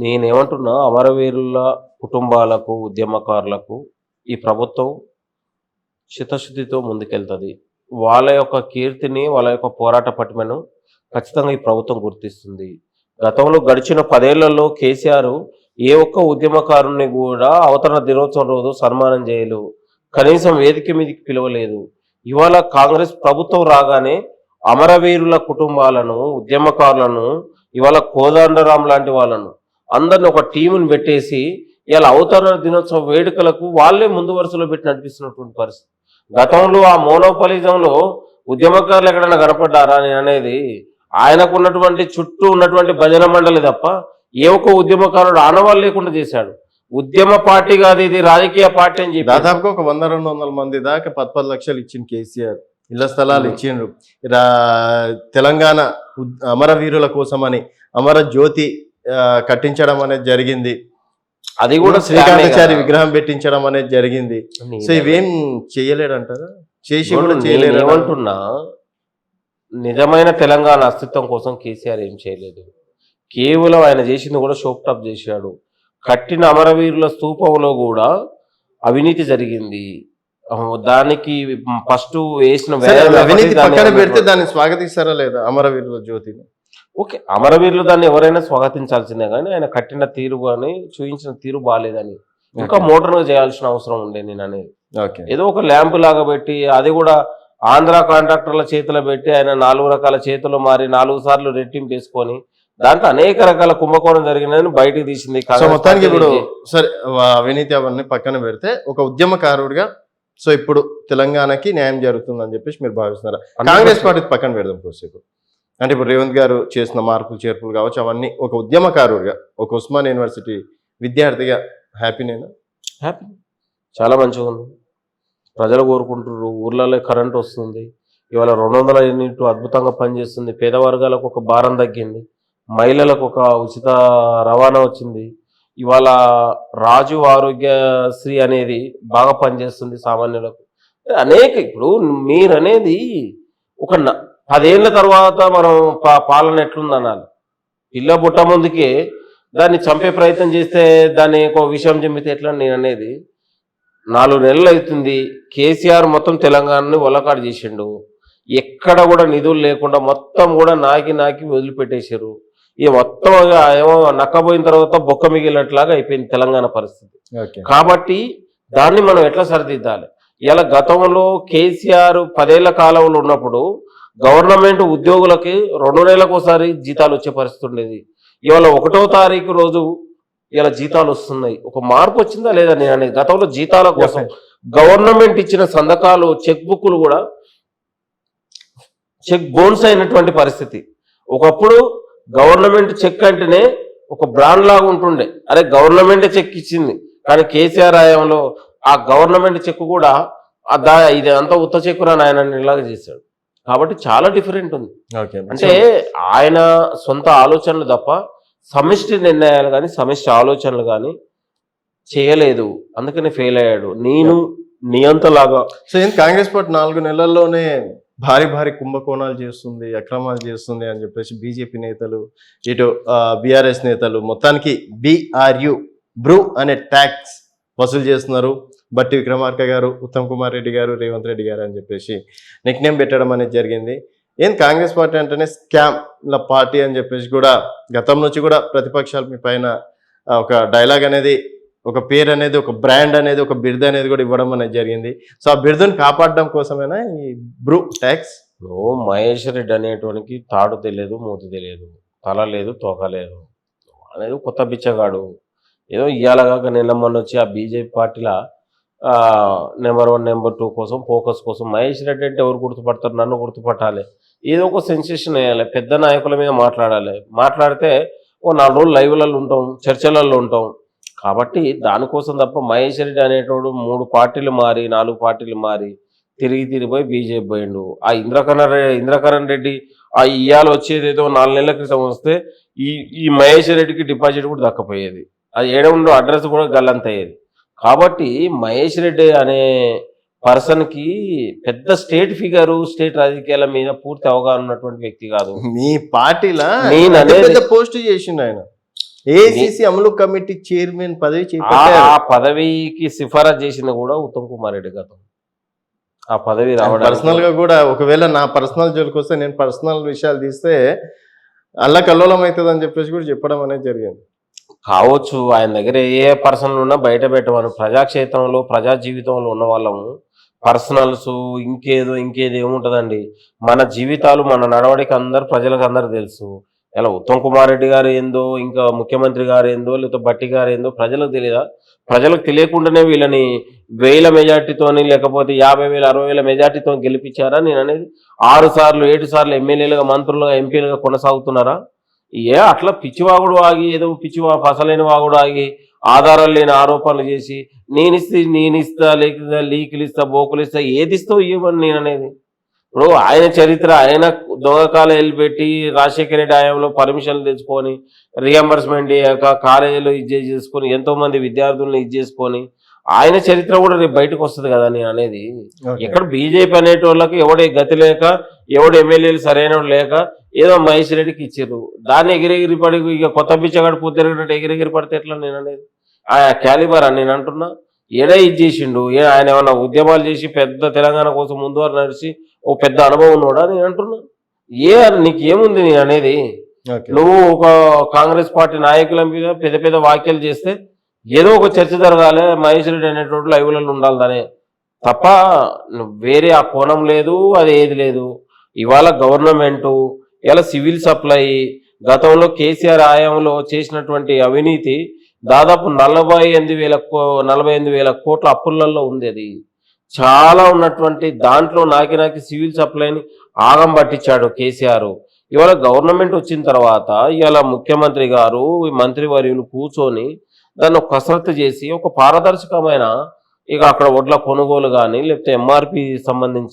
నేనేమంటున్నా అమరవీరుల కుటుంబాలకు, ఉద్యమకారులకు ఈ ప్రభుత్వం చిత్తశుద్ధితో ముందుకెళ్తది. వాళ్ళ యొక్క కీర్తిని, వాళ్ళ యొక్క పోరాట పటిమను ఖచ్చితంగా ఈ ప్రభుత్వం గుర్తిస్తుంది. గతంలో గడిచిన 10 ఏళ్లలో కేసీఆర్ ఏ ఒక్క ఉద్యమకారుడిని గూడా అవతరణ దినోత్సవం రోజు సన్మానం చేయలేదు. కనీసం వేదిక మీదకి పిలవలేదు. ఇవాళ కాంగ్రెస్ ప్రభుత్వం రాగానే అమరవీరుల కుటుంబాలను, ఉద్యమకారులను, ఇవాళ కోదండరాం లాంటి వాళ్ళను అందరిని ఒక టీముని పెట్టేసి ఇవాళ అవతరణ దినోత్సవ వేడుకలకు వాళ్ళే ముందు వరుసలో పెట్టి నడిపిస్తున్నటువంటి పరిస్థితి. గతంలో ఆ మోనోపాలిజంలో ఉద్యమకారులు ఎక్కడైనా కనపడ్డారా నేను అనేది, ఆయనకు ఉన్నటువంటి చుట్టూ ఉన్నటువంటి భజన మండలి తప్ప ఏ ఒక్క ఉద్యమకారుడు ఆనవాళ్ళు లేకుండా చేశాడు. ఉద్యమ పార్టీ కాదు ఇది, రాజకీయ పార్టీ అని చెప్పి దాదాపుగా ఒక 100-200 మంది దాకా 10 లక్షలు ఇచ్చింది కేసీఆర్. ఇళ్ల స్థలాలు ఇచ్చిండ్రు. తెలంగాణ అమరవీరుల కోసమని అమర జ్యోతి కట్టించడం అనేది జరిగింది. అది కూడా శ్రీకాంతాచారి విగ్రహం పెట్టించడం అనేది జరిగింది. సో ఇవేం చేయలేడంటారా? చేసి కూడా చేయలేడు. ఏమంటున్నా, నిజమైన తెలంగాణ అస్తిత్వం కోసం కేసీఆర్ ఏం చేయలేదు. కేవలం ఆయన చేసింది కూడా షోప్ టాప్ చేశాడు. కట్టిన అమరవీరుల స్తూపంలో కూడా అవినీతి జరిగింది. దానికి ఫస్ట్ వేసిన అవినీతి పక్కన పెడితే దాన్ని స్వాగతిస్తారా లేదా అమరవీరుల జ్యోతిని? ఓకే, అమరవీరులు దాన్ని ఎవరైనా స్వాగతించాల్సిందే, కానీ ఆయన కట్టిన తీరు కానీ చూపించిన తీరు బాగాలేదని ఇంకా మోడర్న్ గా చేయాల్సిన అవసరం ఉండే. నేను అనేది ఏదో ఒక ల్యాంప్ లాగా పెట్టి, అది కూడా ఆంధ్ర కాంట్రాక్టర్ల చేతిలో పెట్టి ఆయన 4 రకాల చేతులు మారి 4 సార్లు రెట్టింపు వేసుకొని దాంట్లో అనేక రకాల కుంభకోణం జరిగిందని బయటకు తీసింది. మొత్తానికి ఇప్పుడు సరే అవినీతి అవన్నీ పక్కన పెడితే ఒక ఉద్యమకారుడిగా సో ఇప్పుడు తెలంగాణకి న్యాయం జరుగుతుందని చెప్పేసి మీరు భావిస్తున్నారా? కాంగ్రెస్ పార్టీ పక్కన పెడదాం కోసేపు. అంటే ఇప్పుడు రేవంత్ గారు చేసిన మార్పులు చేర్పులు కావచ్చు, అవన్నీ ఒక ఉద్యమకారుడిగా, ఒక ఉస్మాన్ యూనివర్సిటీ విద్యార్థిగా హ్యాపీనేనా? హ్యాపీ, చాలా మంచిగా ఉంది. ప్రజలు కోరుకుంటున్నారు. ఊర్లలో కరెంట్ వస్తుంది. ఇవాళ 200 యూనిట్లు అద్భుతంగా పనిచేస్తుంది. పేద వర్గాలకు ఒక భారం తగ్గింది. మహిళలకు ఒక ఉచిత రవాణా వచ్చింది. ఇవాళ రాజు ఆరోగ్యశ్రీ అనేది బాగా పనిచేస్తుంది సామాన్యులకు. అనేక ఇప్పుడు మీరు అనేది ఒక 10 ఏళ్ల తర్వాత మనం పాలన ఎట్లుందనాలి. పిల్ల బుట్ట ముందుకే దాన్ని చంపే ప్రయత్నం చేస్తే దాన్ని ఒక విషయం చెమ్మితే ఎట్లా నేను అనేది. 4 నెలలు అవుతుంది. కేసీఆర్ మొత్తం తెలంగాణని ఒలకాడు చేసిండు. ఎక్కడ కూడా నిధులు లేకుండా మొత్తం కూడా నాకి వదిలిపెట్టేశారు. ఈ మొత్తం ఏమో నక్కబోయిన తర్వాత బొక్క మిగిలినట్లాగా అయిపోయింది తెలంగాణ పరిస్థితి. కాబట్టి దాన్ని మనం ఎట్లా సరిదిద్దాలి? ఇలా గతంలో కేసీఆర్ 10 ఏళ్ల కాలంలో ఉన్నప్పుడు గవర్నమెంట్ ఉద్యోగులకి 2 నెలలకు ఒకసారి జీతాలు వచ్చే పరిస్థితి ఉండేది. ఇవాళ 1వ తారీఖు రోజు ఇలా జీతాలు వస్తున్నాయి. ఒక మార్పు వచ్చిందా లేదా నేను అనేది. గతంలో జీతాల కోసం గవర్నమెంట్ ఇచ్చిన సంతకాలు, చెక్ బుక్లు కూడా చెక్ బౌన్స్ అయినటువంటి పరిస్థితి. ఒకప్పుడు గవర్నమెంట్ చెక్ అంటేనే ఒక బ్రాండ్ లాగా ఉంటుండే. అరే గవర్నమెంట్ చెక్ ఇచ్చింది, కానీ కేసీఆర్ హయాంలో ఆ గవర్నమెంట్ చెక్ కూడా ఇది అంతా ఉత్త చెక్కురా ఆయన ఇలాగా చేశాడు. కాబట్టి చాలా డిఫరెంట్ ఉంది. అంటే ఆయన సొంత ఆలోచనలు తప్ప సమిష్టి నిర్ణయాలు కానీ సమిష్టి ఆలోచనలు కానీ చేయలేదు. అందుకని ఫెయిల్ అయ్యాడు. నేను నియంతలాగా. సో కాంగ్రెస్ పార్టీ 4 నెలల్లోనే భారీ కుంభకోణాలు చేస్తుంది, అక్రమాలు చేస్తుంది అని చెప్పేసి బీజేపీ నేతలు, ఇటు బీఆర్ఎస్ నేతలు మొత్తానికి బ్రూ అనే ట్యాక్స్ వసూలు చేస్తున్నారు. బట్టి విక్రమార్క గారు, ఉత్తమ్ కుమార్ రెడ్డి గారు, రేవంత్ రెడ్డి గారు అని చెప్పేసి నిక్నేమ్ పెట్టడం అనేది జరిగింది. కాంగ్రెస్ పార్టీ అంటేనే స్కామ్ల పార్టీ అని చెప్పేసి కూడా గతం నుంచి కూడా ప్రతిపక్షాలు మీ పైన ఒక డైలాగ్ అనేది, ఒక పేరు అనేది, ఒక బ్రాండ్ అనేది, ఒక బిరుదు అనేది కూడా ఇవ్వడం అనేది జరిగింది. సో ఆ బిరుదుని కాపాడడం కోసమేనా ఈ బ్రూ ట్యాక్స్? మహేష్ రెడ్డి అనేటువంటి తాడు తెలియదు, మూతి తెలియదు, తల లేదు, తోక లేదు అనేది కొత్త బిచ్చగాడు. ఏదో ఇయ్యాలగా నిలమ్మని వచ్చి ఆ బీజేపీ పార్టీలో నెంబర్ 1 నెంబర్ 2 కోసం ఫోకస్ కోసం మహేష్ రెడ్డి అంటే ఎవరు గుర్తుపడతారు? నన్ను గుర్తుపట్టాలి, ఏదో ఒక సెన్సేషన్ వేయాలి, పెద్ద నాయకుల మీద మాట్లాడాలి. మాట్లాడితే ఓ 4 రోజులు లైవ్లలో ఉంటాం, చర్చలలో ఉంటాం. కాబట్టి దానికోసం తప్ప మహేష్ రెడ్డి అనేటోడు 3 పార్టీలు మారి 4 పార్టీలు మారి తిరిగిపోయి బీజేపీ పోయిండు. ఆ ఇంద్రకరణ్ రెడ్డి ఆ ఇయ్యాలు వచ్చేది ఏదో 4 నెలల క్రితం వస్తే ఈ మహేష్ రెడ్డికి డిపాజిట్ కూడా దక్కపోయేది. అది ఏడవుండో అడ్రస్ కూడా గల్లంత అయ్యేది. కాబట్టి మహేష్ రెడ్డి అనే పర్సన్కి పెద్ద స్టేట్ ఫిగరు, స్టేట్ రాజకీయాల మీద పూర్తి అవగాహన ఉన్నటువంటి వ్యక్తి కాదు. మీ పార్టీలో పోస్ట్ చేసిండు ఆయన. ఏఐసిసి అమలు కమిటీ చైర్మన్ పదవి ఆ చేపట్టారు. ఆ పదవికి సిఫారసు చేసింది కూడా ఉత్తమ్ కుమార్ రెడ్డి గతం. ఆ పదవి రావడానికి పర్సనల్ గా కూడా ఒకవేళ నా పర్సనల్ జోలికి వస్తే నేను పర్సనల్ విషయాలు తీస్తే అల్లకల్లోలం అవుతుంది అని చెప్పేసి కూడా చెప్పడం అనేది జరిగింది. కావచ్చు. ఆయన దగ్గర ఏ పర్సనల్ ఉన్నా బయట పెట్టమను. ప్రజాక్షేత్రంలో ప్రజా జీవితంలో ఉన్న వాళ్ళము పర్సనల్స్ ఇంకేదో ఏముంటదండి. మన జీవితాలు మన నడవడిక ప్రజలకు అందరు తెలుసు. ఇలా ఉత్తమ్ కుమార్ రెడ్డి గారు ఏందో, ఇంకా ముఖ్యమంత్రి గారు ఏందో, లేకపోతే బట్టి గారు ఏందో ప్రజలకు తెలియదా? ప్రజలకు తెలియకుండానే వీళ్ళని 1000 మెజార్టీతోని, లేకపోతే 50,000 60,000 మెజార్టీతో గెలిపించారా? నేను అనేది 6 సార్లు 7 సార్లు ఎమ్మెల్యేలుగా, మంత్రులుగా, ఎంపీలుగా కొనసాగుతున్నారా? అట్లా పిచ్చివాగుడు ఆగి, ఏదో అసలేని వాగుడు ఆగి, ఆధారాలు లేని ఆరోపణలు చేసి, నేనిస్తా లేకపోతే లీకులు ఇస్తా, బోకులు ఇస్తా, ఏది ఇస్తావు ఇవ్వని నేను అనేది. ఇప్పుడు ఆయన చరిత్ర, ఆయన దొంగకాలు వెళ్ళిపెట్టి రాజశేఖర రెడ్డి హయాంలో పర్మిషన్లు తెచ్చుకొని, రియంబర్స్మెంట్ కాలేజీలో చేసుకొని, ఎంతో మంది విద్యార్థులను చేసుకొని, ఆయన చరిత్ర కూడా రేపు బయటకు వస్తుంది కదా నేను అనేది. ఎక్కడ బీజేపీ అనేటోళ్ళకి ఎవడే గతి లేక, ఎవడు ఎమ్మెల్యేలు సరైన లేక ఏదో మహేష్ రెడ్డికి ఇచ్చారు. దాన్ని ఎగిరెగిరి పడి ఇక కొత్త బిచ్చగాడు పూర్తిరిగినట్టు ఎగిరెగిరి పడితే ఎట్లా నేను అనేది. ఆ క్యాలిబర్ అని నేను అంటున్నా. ఏడా ఇది చేసిండు? ఆయన ఏమన్నా ఉద్యమాలు చేసి పెద్ద తెలంగాణ కోసం ముందు నడిచి ఓ పెద్ద అనుభవం ఉన్నాడా నేను అంటున్నా. నీకు ఏముంది నేను అనేది. నువ్వు ఒక కాంగ్రెస్ పార్టీ నాయకుల మీద పెద్ద పెద్ద వ్యాఖ్యలు చేస్తే ఏదో ఒక చర్చ జరగాలి, మహేష్ రెడ్డి అనేటువంటి లైవ్లలో ఉండాలనే తప్ప వేరే ఆ కోణం లేదు, అది ఏది లేదు. ఇవాళ గవర్నమెంటు, ఇలా సివిల్ సప్లై, గతంలో కేసీఆర్ హయాంలో చేసినటువంటి అవినీతి దాదాపు 48,000 కోట్ల అప్పులలో ఉంది. అది చాలా ఉన్నటువంటి దాంట్లో నాకి సివిల్ సప్లైని ఆగం పట్టించాడు కేసీఆర్. ఇవాళ గవర్నమెంట్ వచ్చిన తర్వాత ఇవాళ ముఖ్యమంత్రి గారు, మంత్రివర్యులు కూర్చొని దాన్ని ఒక కసరత్తు చేసి ఒక పారదర్శకమైన, ఇక అక్కడ వడ్ల కొనుగోలు కానీ, లేకపోతే ఎంఆర్పి సంబంధించి